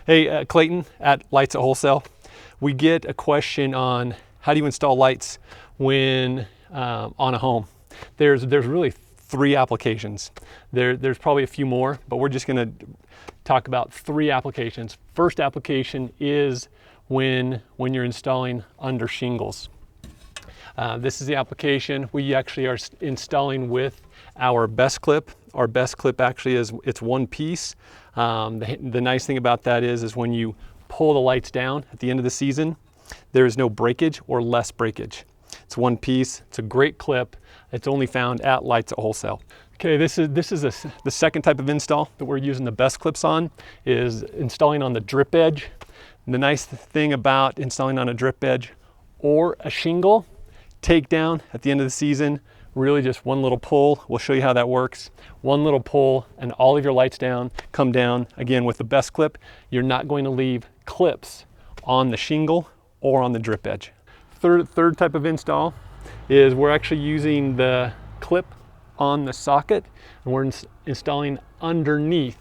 Hey, Clayton at Lights at Wholesale. We get a question on how do you install lights when on a home. There's really three applications. There's probably a few more, but we're just going to talk about three applications. First application is when you're installing under shingles. This is the application. We actually are installing with our best clip. Our best clip actually it's one piece. The nice thing about that is when you pull the lights down at the end of the season, there is no breakage or less breakage. It's one piece. It's a great clip. It's only found at Lights at Wholesale. Okay, this is the second type of install that we're using the best clips on, is installing on the drip edge. And the nice thing about installing on a drip edge or a shingle takedown at the end of the season, really just one little pull. We'll show you how that works. One little pull and all of your lights come down. Again, with the best clip, you're not going to leave clips on the shingle or on the drip edge. Third type of install is we're actually using the clip on the socket, and we're installing underneath